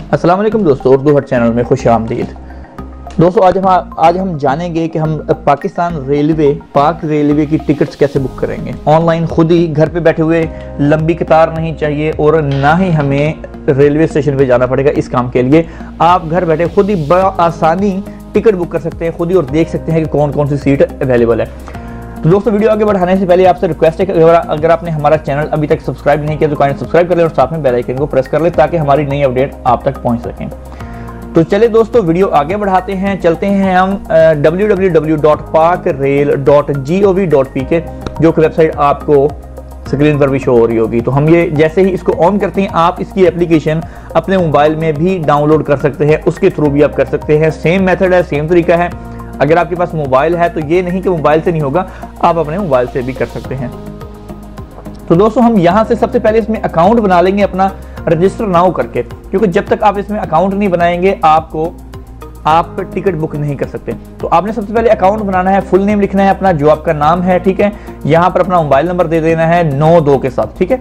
अस्सलाम वालेकुम दोस्तों, उर्दू हट चैनल में खुश आमदीद। दोस्तों आज हम जानेंगे कि हम पाकिस्तान रेलवे पाक रेलवे की टिकट्स कैसे बुक करेंगे ऑनलाइन। खुद ही घर पे बैठे हुए लंबी कतार नहीं चाहिए और ना ही हमें रेलवे स्टेशन पे जाना पड़ेगा। इस काम के लिए आप घर बैठे खुद ही आसानी टिकट बुक कर सकते हैं खुद ही और देख सकते हैं कि कौन कौन सी सीट अवेलेबल है। तो दोस्तों वीडियो आगे बढ़ाने से पहले आपसे रिक्वेस्ट है कि अगर आपने हमारा चैनल अभी तक सब्सक्राइब नहीं किया तो काइंडली सब्सक्राइब कर लें और साथ में बेल आइकन को प्रेस कर लें ताकि हमारी नई अपडेट आप तक पहुंच सकें। तो चलिए दोस्तों वीडियो आगे बढ़ाते हैं, चलते हैं हम www.pakrail.gov.pk जो कि वेबसाइट आपको स्क्रीन पर भी शो हो रही होगी। तो हम ये जैसे ही इसको ऑन करते हैं आप इसकी एप्लीकेशन अपने मोबाइल में भी डाउनलोड कर सकते हैं, उसके थ्रू भी आप कर सकते हैं। सेम मेथड है, सेम तरीका है। अगर आपके पास मोबाइल है तो ये नहीं कि मोबाइल से नहीं होगा, आप अपने मोबाइल से भी कर सकते हैं। तो दोस्तों हम यहां से सबसे पहले इसमें अकाउंट बना लेंगे अपना रजिस्टर नाउ करके, क्योंकि जब तक आप इसमें अकाउंट नहीं बनाएंगे आप टिकट बुक नहीं कर सकते। तो आपने सबसे पहले अकाउंट बनाना है, फुल नेम लिखना है अपना जो आपका नाम है, ठीक है। यहां पर अपना मोबाइल नंबर दे देना है 92 के साथ, ठीक है।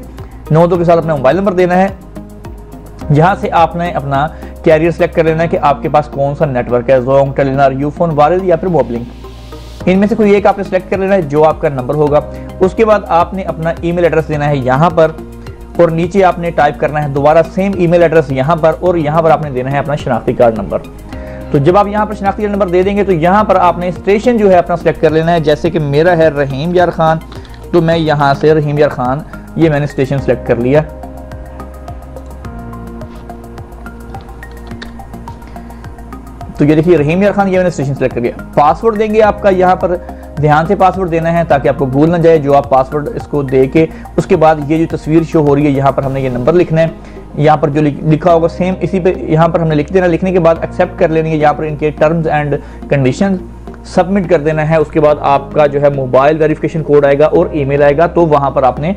92 के साथ अपना मोबाइल नंबर देना है। यहां से आपने अपना कैरियर सेलेक्ट कर लेना है कि आपके पास कौन सा नेटवर्क है, जोंग, टेलीनॉर, यूफोन, वारिस या फिर मोबलिंक। इनमें से कोई एक आपने सेलेक्ट कर लेना है जो आपका नंबर होगा। उसके बाद आपने अपना ईमेल एड्रेस देना है यहाँ पर और नीचे आपने टाइप करना है दोबारा सेम ईमेल एड्रेस यहाँ पर और यहाँ पर आपने देना है अपना शनाख्ती कार्ड नंबर। तो जब आप यहाँ पर शनाख्ती कार्ड नंबर दे देंगे तो यहाँ पर आपने स्टेशन जो है अपना सेलेक्ट कर लेना है। जैसे कि मेरा है रहीम यार खान, तो मैं यहाँ से रहीम यार खान ये मैंने स्टेशन सेलेक्ट कर लिया। तो ये देखिए रहीम यार खान ये मैंने स्टेशन सेलेक्ट कर लिया। पासवर्ड देंगे आपका, यहाँ पर ध्यान से पासवर्ड देना है ताकि आपको भूल ना जाए जो आप पासवर्ड इसको दे के उसके बाद ये जो तस्वीर शो हो रही है यहाँ पर हमने ये नंबर लिखना है। यहाँ पर जो लिखा होगा सेम इसी पे यहाँ पर हमने लिख देना। लिखने के बाद एक्सेप्ट कर लेनी है यहाँ पर इनके टर्म्स एंड कंडीशन, सबमिट कर देना है। उसके बाद आपका जो है मोबाइल वेरिफिकेशन कोड आएगा और ईमेल आएगा, तो वहां पर आपने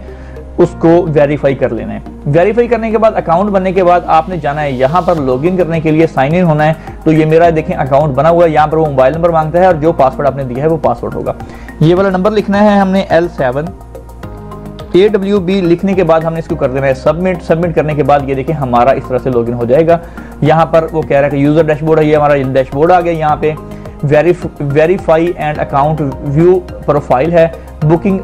उसको वेरीफाई कर लेना है। वेरीफाई करने के बाद अकाउंट बनने के बाद आपने जाना है यहाँ पर लॉगिन करने के लिए, साइन इन होना है। तो ये मेरा देखें अकाउंट बना हुआ है, यहाँ पर वो मोबाइल नंबर मांगता है और जो पासवर्ड आपने दिया है वो पासवर्ड होगा। ये वाला नंबर लिखना है हमने L7AWB। लिखने के बाद हमने इसको कर देना है सबमिट। सबमिट करने के बाद ये देखिए हमारा इस तरह से लॉगिन हो जाएगा। यहाँ पर वो कह रहा है कि यूजर डैशबोर्ड है, ये हमारा डैशबोर्ड आ गया। यहाँ पे verify and account view profile है, बुकिंग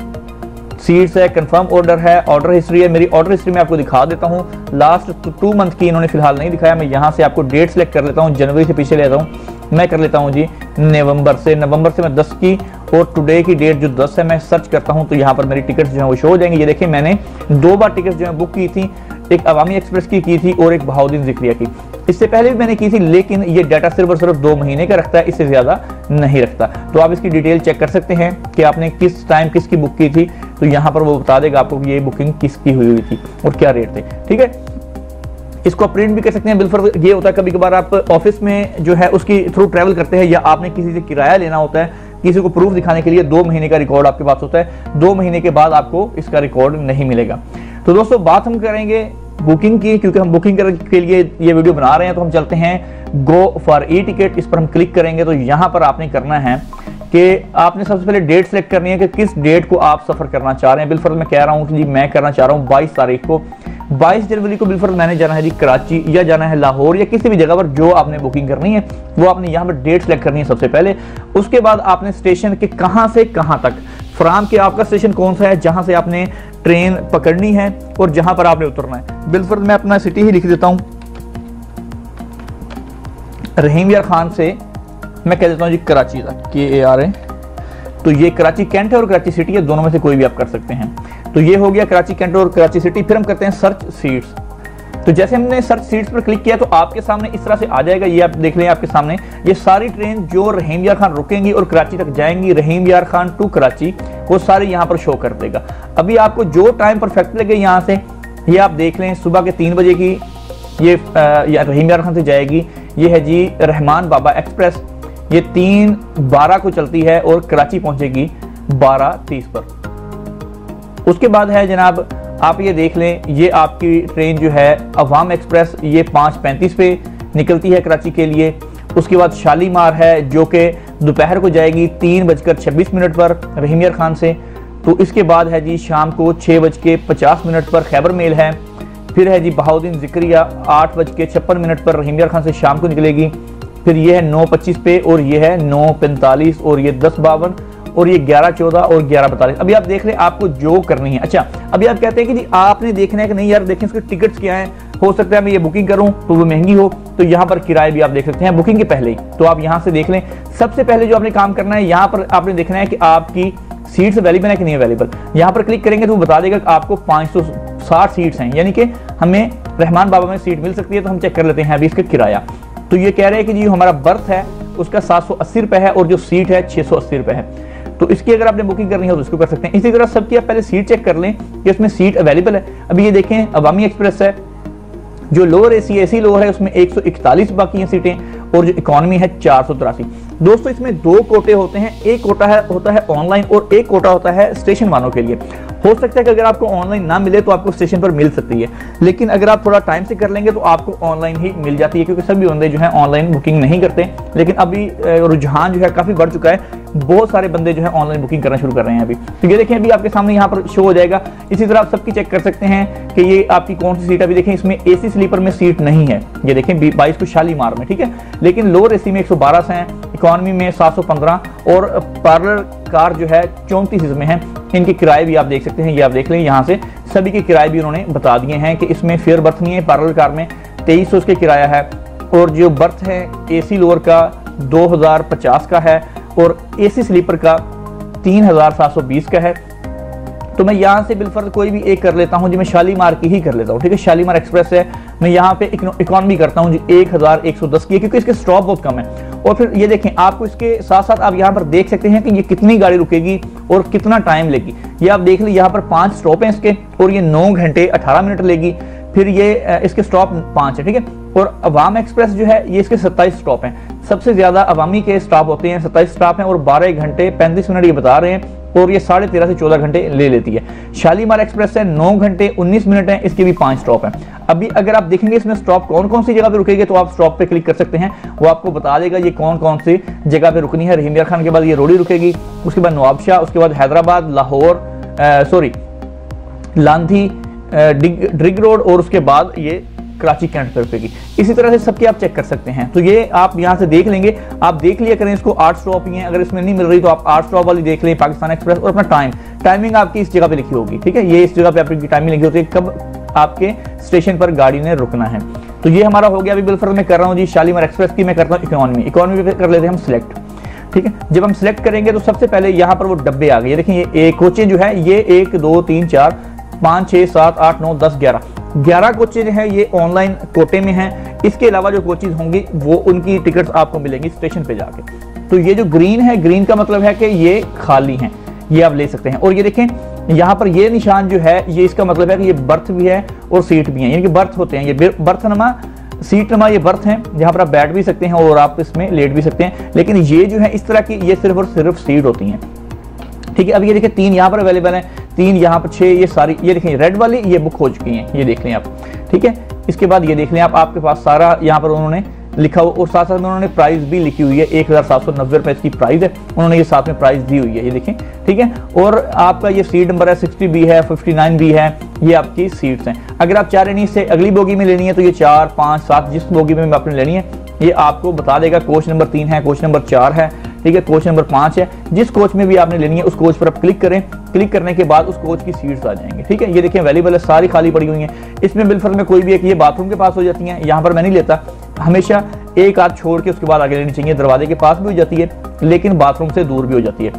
सीट्स है, कंफर्म ऑर्डर है, ऑर्डर हिस्ट्री है। मेरी ऑर्डर हिस्ट्री में आपको दिखा देता हूँ। लास्ट 2 मंथ की इन्होंने फिलहाल नहीं दिखाया। मैं यहाँ से आपको डेट सेलेक्ट कर लेता हूँ, जनवरी से पीछे लेता हूँ। मैं कर लेता हूँ जी नवंबर से मैं 10 की और टुडे की डेट जो 10 है मैं सर्च करता हूँ तो यहाँ पर मेरी टिकट्स जो है वो शो हो जाएंगी। ये देखिए मैंने 2 बार टिकट्स जो है बुक की थी, एक अवामी एक्सप्रेस की थी और एक बहाउद्दीन ज़िक्रिया की। इससे पहले भी मैंने की थी, लेकिन ये डाटा सिर्फ और सिर्फ 2 महीने का रखता है, इससे ज्यादा नहीं रखता। तो आप इसकी डिटेल चेक कर सकते हैं कि आपने किस टाइम किसकी बुक की थी, तो यहाँ पर वो बता देगा आपको कि ये बुकिंग किसकी हुई थी और क्या रेट थे, ठीक है। इसको प्रिंट भी कर सकते हैं। बिलफर्ज ये होता है कभी कभार आप ऑफिस में जो है उसकी थ्रू ट्रैवल करते हैं या आपने किसी से किराया लेना होता है, किसी को प्रूफ दिखाने के लिए 2 महीने का रिकॉर्ड आपके पास होता है। 2 महीने के बाद आपको इसका रिकॉर्ड नहीं मिलेगा। तो दोस्तों बात हम करेंगे बुकिंग की, क्योंकि हम बुकिंग के लिए ये वीडियो बना रहे हैं। तो हम चलते हैं गो फॉर ई टिकट, इस पर हम क्लिक करेंगे। तो यहाँ पर आपने करना है कि आपने सबसे पहले डेट सेलेक्ट करनी है कि किस डेट को आप सफर करना चाह रहे हैं। बिलफर्ज मैं कह रहा हूँ कि जी मैं करना चाह रहा हूँ 22 तारीख को, 22 जनवरी को बिलफर्ज मैंने जाना है जी कराची या जाना है लाहौर या किसी भी जगह पर जो आपने बुकिंग करनी है वो आपने यहाँ पर डेट सेलेक्ट करनी है सबसे पहले। उसके बाद आपने स्टेशन के कहाँ से कहाँ तक फ्राम के आपका स्टेशन कौन सा है जहां से आपने ट्रेन पकड़नी है और जहां पर आपने उतरना है। बिलफर्ज मैं अपना सिटी ही लिख देता हूं, रहीम यार खान से मैं कह देता हूं जी कराची तक, KAR है। तो ये कराची कैंट है और कराची सिटी है, दोनों में से कोई भी आप कर सकते हैं। तो ये हो गया कराची कैंट और कराची सिटी। फिर हम करते हैं सर्च सीट्स। तो जैसे हमने सर्च सीट्स पर क्लिक किया तो आपके सामने इस तरह से आ जाएगा। ये आप देख लें आपके सामने ये सारी ट्रेन जो रहीम यार खान रुकेंगी और कराची तक जाएंगी, रहीम यार खान टू कराची, वो सारी यहाँ पर शो कर देगा। अभी आपको जो टाइम परफेक्ट लगे यहाँ से ये आप देख लें, सुबह के 3 बजे की ये रहीम यार खान से जाएगी। ये है जी रहमान बाबा एक्सप्रेस, ये 3:12 को चलती है और कराची पहुंचेगी 12:30 पर। उसके बाद है जनाब आप ये देख लें, ये आपकी ट्रेन जो है अवाम एक्सप्रेस, ये 5:35 पे निकलती है कराची के लिए। उसके बाद शालीमार है जो कि दोपहर को जाएगी 3:26 पर रहीम यार खान से। तो इसके बाद है जी शाम को 6:50 पर खैबर मेल है, फिर है जी बहाउद्दीन जिक्रिया 8:56 पर रहीम यार खान से शाम को निकलेगी। फिर ये है 9:25 पे और ये है 9:45 और ये 10:52 और ये 11:14 और 11:42। अभी आप देख रहे हैं आपको जो करनी है। अच्छा, अभी आप कहते हैं कि जी आपने देखना है कि नहीं यार देखें इसके टिकट्स क्या हैं, हो सकता है मैं ये बुकिंग करूं तो वो महंगी हो, तो यहाँ पर किराए भी आप देख सकते हैं बुकिंग के पहले ही। तो आप यहाँ से देख लें। सबसे पहले जो आपने काम करना है, यहाँ पर आपने देखना है कि आपकी सीट्स अवेलेबल है कि नहीं अवेलेबल। यहाँ पर क्लिक करेंगे तो वो बता देगा कि आपको 560 सीट्स हैं, यानी कि हमें रहमान बाबा में सीट मिल सकती है। तो हम चेक कर लेते हैं अभी इसका किराया। तो ये कह रहे हैं कि जी हमारा बर्थ है उसका 780 रुपए है और जो सीट है 680 रुपए है। तो इसकी अगर आपने बुकिंग करनी है तो इसको कर सकते हैं। इसी तरह सबकी आप पहले सीट चेक कर लें कि उसमें सीट अवेलेबल है। अभी ये देखें अवामी एक्सप्रेस है, जो लोअर एसी लोअर है उसमें 141 बाकी हैं सीटें और जो इकोनॉमी है 483। दोस्तों इसमें दो कोटे होते हैं, एक कोटा होता है ऑनलाइन और एक कोटा होता है स्टेशन वालों के लिए। हो सकता है कि अगर आपको ऑनलाइन ना मिले तो आपको स्टेशन पर मिल सकती है, लेकिन अगर आप थोड़ा टाइम से कर लेंगे तो आपको ऑनलाइन ही मिल जाती है, क्योंकि सभी बंदे जो है ऑनलाइन बुकिंग नहीं करते। लेकिन अभी रुझान जो है काफी बढ़ चुका है, बहुत सारे बंदे जो है ऑनलाइन बुकिंग करना शुरू कर रहे हैं अभी। तो ये देखें अभी आपके सामने यहाँ पर शो हो जाएगा। इसी तरह आप सबकी चेक कर सकते हैं कि ये आपकी कौन सी सीट। अभी देखें इसमें एसी स्लीपर में सीट नहीं है, ये देखें 22 को शालीमार में, ठीक है। लेकिन लोअर एसी में 112 हैं, इकोनॉमी में 715 और पार्लर कार जो है 34 इसमें है। इनके किराए भी आप देख सकते हैं, ये आप देख लें यहाँ से सभी के किराए भी उन्होंने बता दिए हैं कि इसमें फेयर बर्थ नहीं है। पार्लर कार में 2300 उसके किराया है और जो बर्थ है एसी लोअर का 2050 का है और एसी स्लीपर का 3720 का है। तो मैं यहाँ से बिलफर्ज कोई भी एक कर लेता हूँ जी, मैं शालीमार की ही कर लेता हूँ, ठीक है। शालीमार एक्सप्रेस है, मैं यहाँ पे इकोनॉमी करता हूँ जी 1110 की, क्योंकि इसके स्टॉप बहुत कम है। और फिर ये देखें आपको इसके साथ साथ आप यहाँ पर देख सकते हैं कि ये कितनी गाड़ी रुकेगी और कितना टाइम लेगी। ये आप देख लीजिए यहाँ पर 5 स्टॉप हैं इसके और ये 9 घंटे 18 मिनट लेगी। फिर ये इसके स्टॉप 5 है, ठीक है। और अवाम एक्सप्रेस जो है ये इसके 27 स्टॉप हैं। सबसे ज्यादा अवामी के स्टॉप होते हैं, 27 स्टॉप हैं और 12 घंटे 35 मिनट ये बता रहे हैं और ये 13.5 से 14 घंटे ले लेती है। शालीमार एक्सप्रेस है 9 घंटे 19 मिनट है, इसके भी 5 स्टॉप हैं। अभी अगर आप देखेंगे इसमें स्टॉप कौन कौन सी जगह पे रुकेंगे तो आप स्टॉप पे क्लिक कर सकते हैं, वो आपको बता देगा ये कौन कौन सी जगह पे रुकनी है। रहीम यार खान के बाद ये रोडी रुकेगी, उसके बाद नवाबशाह, उसके बाद हैदराबाद, लाहौर लांधी, ड्रिग रोड और उसके बाद ये कराची कैंट पे रुकेगी। इसी तरह से सबके आप चेक कर सकते हैं। तो ये आप यहाँ से देख लेंगे, आप देख लिया करें इसको 8 स्टॉप ही हैं। अगर इसमें नहीं मिल रही तो आप 8 स्टॉप वाली देख लें पाकिस्तान एक्सप्रेस और अपना टाइमिंग आपकी इस जगह पे लिखी होगी, ठीक है। ये इस जगह पे आपकी टाइमिंग लिखी होती है कब आपके स्टेशन पर गाड़ी ने रुकना है। तो ये हमारा हो गया। अभी बिलफर्ज मैं कर रहा हूँ जी शालीमार एक्सप्रेस की, मैं करता हूँ इकोनॉमी पे कर लेते हैं हम सिलेक्ट, ठीक है। जब हम सिलेक्ट करेंगे तो सबसे पहले यहाँ पर वो डब्बे आ गए। देखिए ये कोचें जो है ये 1 2 3 4 5 6 7 8 9 10 11 कोचेज हैं, ये ऑनलाइन कोटे में हैं। इसके अलावा जो कोचेज होंगी वो उनकी टिकट्स आपको मिलेंगी स्टेशन पे जाके। तो ये जो ग्रीन है, ग्रीन का मतलब है कि ये खाली हैं, ये आप ले सकते हैं। और ये देखें यहाँ पर ये निशान जो है ये इसका मतलब है कि ये बर्थ भी है और सीट भी है, यानी कि बर्थ होते हैं। ये बर्थ नमा सीट नमा ये बर्थ है जहाँ पर आप बैठ भी सकते हैं और आप इसमें लेट भी सकते हैं। लेकिन ये जो है इस तरह की ये सिर्फ और सिर्फ सीट होती हैं, ठीक है। अब ये देखिए 3 यहाँ पर अवेलेबल है, 3 यहाँ पर 6, ये सारी ये देखें रेड वाली ये बुक हो चुकी हैं, ये देख लें आप, ठीक है। इसके बाद ये देख लें आप, आपके पास सारा यहाँ पर उन्होंने लिखा हुआ और साथ साथ में उन्होंने प्राइस भी लिखी हुई है। 1790 रुपए इसकी प्राइस है, उन्होंने ये साथ में प्राइस दी हुई है, ये देखें, ठीक है। और आपका ये सीट नंबर है 60 भी है, 59 भी है, ये आपकी सीट्स हैं। अगर आप चाह रहे हैं इससे अगली बोगी में लेनी है तो ये 4 5 7 जिस बोगी में आपने लेनी है ये आपको बता देगा। कोच नंबर 3 है, कोच नंबर 4 है, ठीक है, कोच नंबर 5 है। जिस कोच में भी आपने लेनी है उस कोच पर आप क्लिक करें, क्लिक करने के बाद उस कोच की सीट्स आ जाएंगे, ठीक है। ये देखिए अवेलेबल है, सारी खाली पड़ी हुई हैं। इसमें बिलफर्ज में कोई भी एक ये बाथरूम के पास हो जाती हैं, यहाँ पर मैं नहीं लेता, हमेशा एक आध छोड़ के उसके बाद आगे लेनी चाहिए। दरवाजे के पास भी हो जाती है लेकिन बाथरूम से दूर भी हो जाती है।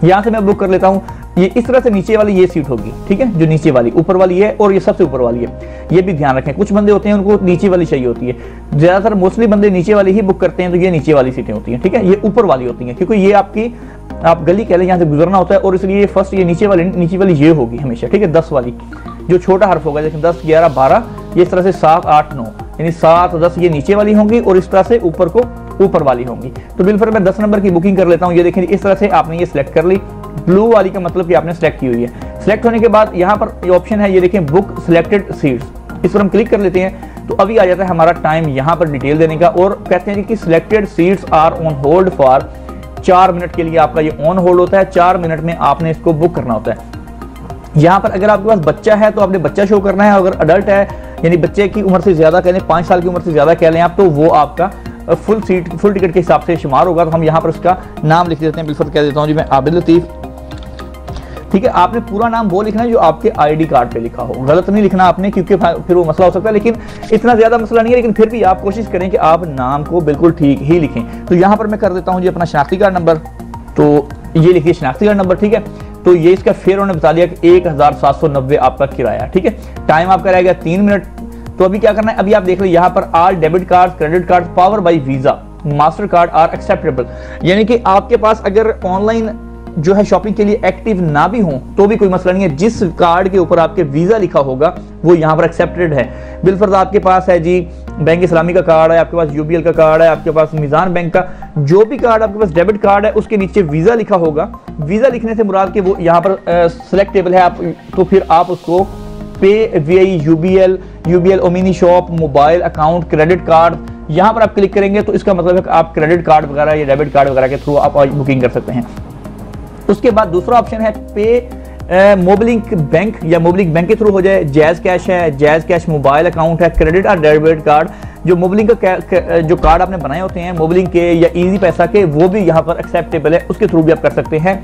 यहाँ से मैं बुक कर लेता हूँ। ये इस तरह से नीचे वाली ये सीट होगी, ठीक है, जो नीचे वाली, ऊपर वाली है और ये सबसे ऊपर वाली है। ये भी ध्यान रखें, कुछ बंदे होते हैं उनको नीचे वाली चाहिए होती है, ज्यादातर मोस्टली बंदे नीचे वाली ही बुक करते हैं। तो ये नीचे वाली सीटें होती हैं, ठीक है, ये ऊपर वाली होती हैं क्योंकि ये आपकी आप गली कह लें यहाँ से गुजरना होता है और इसलिए फर्स्ट ये नीचे वाली ये होगी हमेशा, ठीक है। 10 वाली जो छोटा हर्फ होगा, लेकिन 10 11 12 ये इस तरह से 7 8 9 यानी 7 10 ये नीचे वाली होंगी और इस तरह से ऊपर को ऊपर वाली होंगी। तो बिलफर्ज मैं 10 नंबर की बुकिंग कर लेता हूँ। ये देखें इस तरह से आपने ये सिलेक्ट कर ली, ब्लू वाली का मतलब कि आपने सेलेक्ट की हुई है। सिलेक्ट होने के बाद यहाँ पर ये ऑप्शन है, ये देखें बुक सिलेक्टेड सीट्स, इस पर हम क्लिक कर लेते हैं तो अभी आ जाता है हमारा टाइम यहाँ पर डिटेल देने का और कहते हैं कि selected seats are on hold for 4 minute के लिए आपका ये ऑन होल्ड होता है। 4 मिनट में आपने इसको बुक करना होता है। यहाँ पर अगर आपके पास बच्चा है तो आपने बच्चा शो करना है, अगर अडल्ट है यानी बच्चे की उम्र से ज्यादा कह लें, 5 साल की उम्र से ज्यादा कह लें आप, तो वो आपका फुल टिकट के हिसाब से शुमार होगा। तो हम यहाँ पर उसका नाम लिख देते हैं, बिल्कुल कह देता हूँ जी मैं आबिद लतीफ़। ठीक है, आपने पूरा नाम वो लिखना है जो आपके आईडी कार्ड पे लिखा हो, गलत नहीं लिखना आपने, क्योंकि फिर वो मसला हो सकता है। लेकिन इतना ज्यादा मसला नहीं है, लेकिन फिर भी आप कोशिश करें कि आप नाम को बिल्कुल ठीक ही लिखें। तो यहाँ पर मैं कर देता हूँ जी अपना शनाख्ती कार्ड नंबर, तो ये लिखिए शनाख्ती कार्ड नंबर। ठीक है, तो ये इसका फेयर उन्होंने बता दिया कि 1790 आपका किराया। ठीक है, टाइम आपका रहेगा 3 मिनट। तो अभी क्या करना है, अभी आप देख लो यहाँ पर all debit card, credit card power by Visa, Mastercard are acceptable. यानी कि आपके पास अगर ऑनलाइन जो है शॉपिंग के लिए एक्टिव ना भी हो तो भी कोई मसला नहीं है, जिस कार्ड के ऊपर आपके वीजा लिखा होगा वो यहाँ पर एक्सेप्टेड है। बिलफर्ज आपके पास है जी बैंक इस्लामी का कार्ड है, आपके पास यूबीएल का कार्ड है, आपके पास मिजान बैंक का जो भी कार्ड आपके पास डेबिट कार्ड है उसके नीचे वीजा लिखा होगा। वीजा लिखने से मुराद के वो यहाँ पर सिलेक्टेबल है, आप तो फिर आप उसको पे VI UBL Omni shop mobile account credit card यहाँ पर आप क्लिक करेंगे तो इसका मतलब है कि आप क्रेडिट कार्ड वगैरह या डेबिट कार्ड वगैरह के थ्रू आप बुकिंग कर सकते हैं। उसके बाद दूसरा ऑप्शन है पे मोबिलिंक बैंक या मोबिलिंक बैंक के थ्रू हो जाए, जैज कैश है, जैज कैश मोबाइल अकाउंट है, क्रेडिट और डेबिट कार्ड जो मोबिलिंक का जो कार्ड आपने बनाए होते हैं मोबिलिंक के या इजी पैसा के, वो भी यहाँ पर एक्सेप्टेबल है, उसके थ्रू भी आप कर सकते हैं।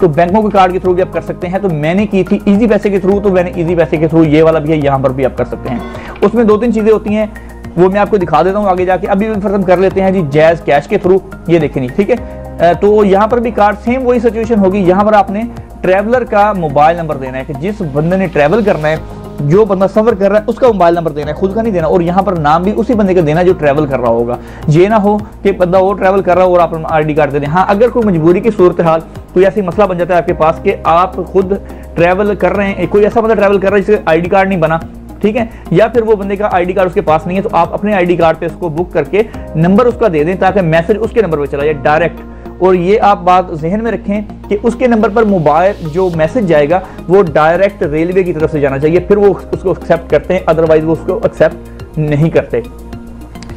तो बैंकों के कार्ड के थ्रू भी आप कर सकते हैं। तो मैंने की थी इजी पैसे के थ्रू, तो मैंने इजी पैसे के थ्रू ये वाला भी है, यहाँ पर भी आप कर सकते हैं। उसमें 2-3 चीजें होती हैं वो मैं आपको दिखा देता हूँ आगे जाके। अभी फिर हम कर लेते हैं जी जैज कैश के थ्रू, ये देखें नहीं, ठीक है। तो यहाँ पर भी कार्ड सेम वही सिचुएशन होगी। यहाँ पर आपने ट्रैवलर का मोबाइल नंबर देना है कि जिस बंदे ने ट्रैवल करना है, जो बंदा सफर कर रहा है उसका मोबाइल नंबर देना है, खुद का नहीं देना। और यहाँ पर नाम भी उसी बंदे का देना जो ट्रैवल कर रहा होगा। ये ना हो कि बंदा वो ट्रैवल कर रहा हो और आप आईडी कार्ड दे दें। हाँ, अगर कोई मजबूरी की सूरत हाल कोई ऐसी मसला बन जाता है आपके पास कि आप खुद ट्रैवल कर रहे हैं, कोई ऐसा बंदा ट्रैवल कर रहा है जिसका आईडी कार्ड नहीं बना, ठीक है, या फिर वो बंदे का आईडी कार्ड उसके पास नहीं है, तो आप अपने आईडी कार्ड पे उसको बुक करके नंबर उसका दे दें ताकि मैसेज उसके नंबर पे चला जाए डायरेक्ट। और ये आप बात जहन में रखें कि उसके नंबर पर मोबाइल जो मैसेज जाएगा वो डायरेक्ट रेलवे की तरफ से जाना चाहिए, फिर वो उसको एक्सेप्ट करते हैं, अदरवाइज वो उसको एक्सेप्ट नहीं करते।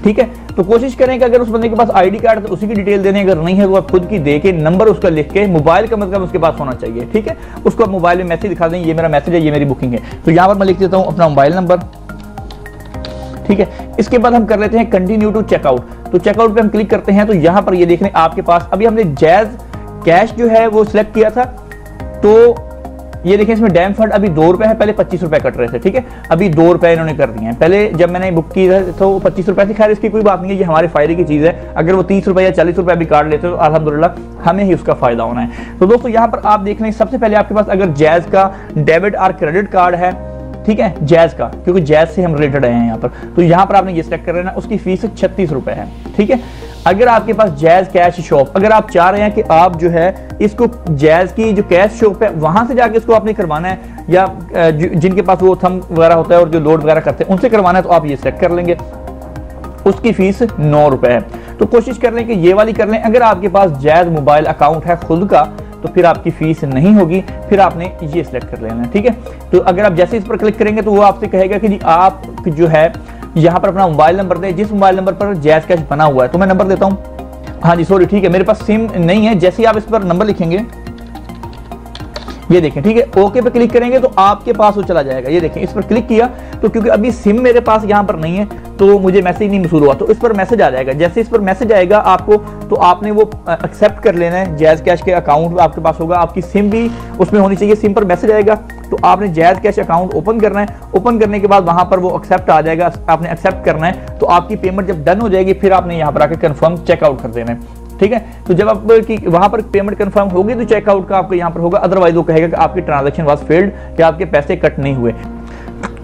ठीक है, तो कोशिश करें कि अगर उस बंदे के पास आईडी कार्ड है तो उसी की डिटेल देने, अगर नहीं है तो आप खुद की दे के नंबर उसका लिख के मोबाइल का मतलब उसके पास होना चाहिए। ठीक है, उसको मोबाइल में मैसेज दिखा दें, ये मेरा मैसेज है, ये मेरी बुकिंग है। तो यहाँ पर मैं लिख देता हूँ अपना मोबाइल नंबर। ठीक है, इसके बाद हम कर लेते हैं कंटिन्यू टू चेकआउट। तो चेकआउट पे हम क्लिक करते हैं तो यहाँ पर ये देखने आपके पास अभी हमने जैज कैश जो है वो सिलेक्ट किया था, तो ये देखें इसमें डैम फंड अभी 2 रुपए है, पहले 25 रुपए कट रहे थे। ठीक है, अभी 2 रुपए इन्होंने कर दिए हैं। पहले जब मैंने बुक की तो 25 रुपए थी। खैर इसकी कोई बात नहीं है, ये हमारे फायदे की चीज है। अगर वो 30 रुपए या 40 रुपए भी काट लेते तो अल्हम्दुलिल्लाह हमें ही उसका फायदा होना है। तो दोस्तों यहाँ पर आप देख लें, सबसे पहले आपके पास अगर जैज का डेबिट और क्रेडिट कार्ड है, ठीक है, जैज का, क्योंकि जैज से हम रिलेटेड हैं यहाँ पर, तो यहाँ पर आपने ये सिलेक्ट कर लेना। उसकी फीस 36 रुपए है। ठीक है, अगर आपके पास जैज कैश शॉप, अगर आप चाह रहे हैं कि आप जो है इसको जैज की जो कैश शॉप है वहां से जाके इसको आपने करवाना है, या जिनके पास वो थंब वगैरह होता है और जो लोड वगैरह करते हैं उनसे करवाना है, तो आप ये सिलेक्ट कर लेंगे। उसकी फीस 9 रुपए है। तो कोशिश कर लें कि ये वाली कर लें। अगर आपके पास जैज मोबाइल अकाउंट है खुद का तो फिर आपकी फीस नहीं होगी, फिर आपने ये सिलेक्ट कर लेना है। ठीक है, तो अगर आप जैसे इस पर क्लिक करेंगे तो वो आपसे कहेगा कि जी आप जो है यहाँ पर अपना मोबाइल नंबर दें, जिस मोबाइल नंबर पर जैज कैश बना हुआ है। तो मैं नंबर देता हूँ। हाँ जी सॉरी, ठीक है, मेरे पास सिम नहीं है। जैसे ही आप इस पर नंबर लिखेंगे, ये देखें, ठीक है, ओके पे क्लिक करेंगे तो आपके पास वो चला जाएगा। ये देखें, इस पर क्लिक किया तो क्योंकि अभी सिम मेरे पास यहाँ पर नहीं है तो मुझे मैसेज नहीं मसूल हुआ, तो इस पर मैसेज आ जाएगा। जैसे इस पर मैसेज आएगा आपको, तो आपने वो एक्सेप्ट कर लेना है। जैज कैश के अकाउंट आपके पास होगा, आपकी सिम भी उसमें होनी चाहिए। सिम पर मैसेज आएगा तो आपने जैज कैश अकाउंट ओपन करना है। ओपन करने के बाद वहां पर वो एक्सेप्ट आ जाएगा, आपने एक्सेप्ट करना है। तो आपकी पेमेंट जब डन हो जाएगी फिर आपने यहाँ पर आकर कंफर्म चेकआउट कर देना है। ठीक है, तो जब आपकी वहां पर पेमेंट कंफर्म होगी तो चेकआउट का आपको यहाँ पर होगा, अदरवाइज वो कहेगा कि आपकी ट्रांजैक्शन वाज फेल्ड, कि आपके पैसे कट नहीं हुए।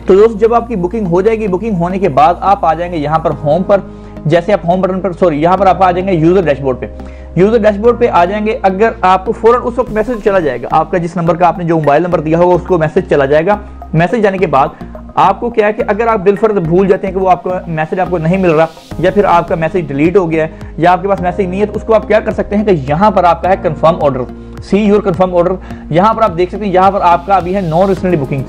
तो दोस्त जब आपकी बुकिंग हो जाएगी, बुकिंग होने के बाद आप आ जाएंगे यहाँ पर होम पर। जैसे आप होम बटन पर यहाँ पर आप आ जाएंगे यूजर डैशबोर्ड पे। यूजर डैशबोर्ड पे आ जाएंगे, अगर आपको फौरन उस वक्त मैसेज चला जाएगा, आपका जिस नंबर का आपने जो मोबाइल नंबर दिया होगा उसको मैसेज चला जाएगा। मैसेज जाने के बाद आपको क्या है कि अगर आप बिलफर्ज भूल जाते हैं कि वो आपका मैसेज आपको नहीं मिल रहा, या फिर आपका मैसेज डिलीट हो गया है, या आपके पास मैसेज नहीं है, तो उसको आप क्या कर सकते हैं कि यहाँ पर आपका है confirm order, see your confirm order. यहाँ पर आप देख सकते हैं, यहाँ पर आपका अभी है नॉन रिसेंटली बुकिंग,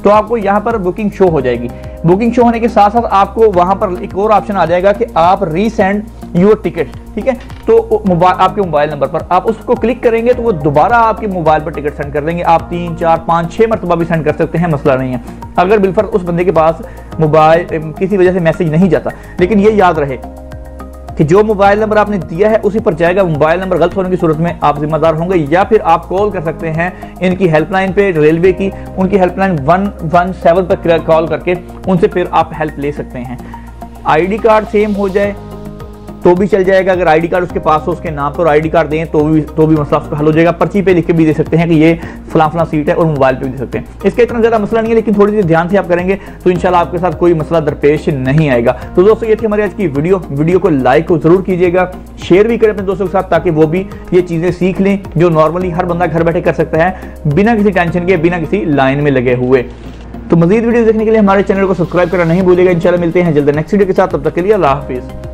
तो आपको यहाँ पर बुकिंग शो हो जाएगी। बुकिंग शो होने के साथ साथ आपको वहां पर एक और ऑप्शन आ जाएगा कि आप रीसेंड योर टिकट, ठीक है। तो आपके मोबाइल नंबर पर आप उसको क्लिक करेंगे तो वो दोबारा आपके मोबाइल पर टिकट सेंड कर देंगे। आप 3, 4, 5, 6 मरतबा भी सेंड कर सकते हैं, मसला नहीं है, अगर बिलफर्ज उस बंदे के पास मोबाइल किसी वजह से मैसेज नहीं जाता। लेकिन ये याद रहे कि जो मोबाइल नंबर आपने दिया है उसी पर जाएगा। मोबाइल नंबर गलत होने की सूरत में आप जिम्मेदार होंगे, या फिर आप कॉल कर सकते हैं इनकी हेल्पलाइन पे, रेलवे की उनकी हेल्पलाइन 117 पर कॉल करके उनसे फिर आप हेल्प ले सकते हैं। आईडी कार्ड सेम हो जाए तो भी चल जाएगा, अगर आईडी कार्ड उसके पास हो उसके नाम पर आईडी कार्ड दें तो भी मसला उसका हल हो जाएगा। पर्ची पे लिख के भी दे सकते हैं कि ये फलां सीट है और मोबाइल पे भी दे सकते हैं। इसका इतना ज़्यादा मसला नहीं है, लेकिन थोड़ी सी ध्यान से आप करेंगे तो इंशाल्लाह आपके साथ कोई मसला दरपेश नहीं आएगा। तो दोस्तों ये थी हमारी आज की वीडियो को लाइक को जरूर कीजिएगा, शेयर भी करें अपने दोस्तों के साथ ताकि वो भी ये चीज़ें सीख लें जो नॉर्मली हर बंदा घर बैठे कर सकता है बिना किसी टेंशन के, बिना किसी लाइन में लगे हुए। तो मजीद वीडियो देखने के लिए हमारे चैनल को सब्सक्राइब करना नहीं भूलिएगा। इंशाल्लाह मिलते हैं जल्द नेक्स्ट वीडियो के साथ, तब तक के लिए अल्लाह हाफिज़।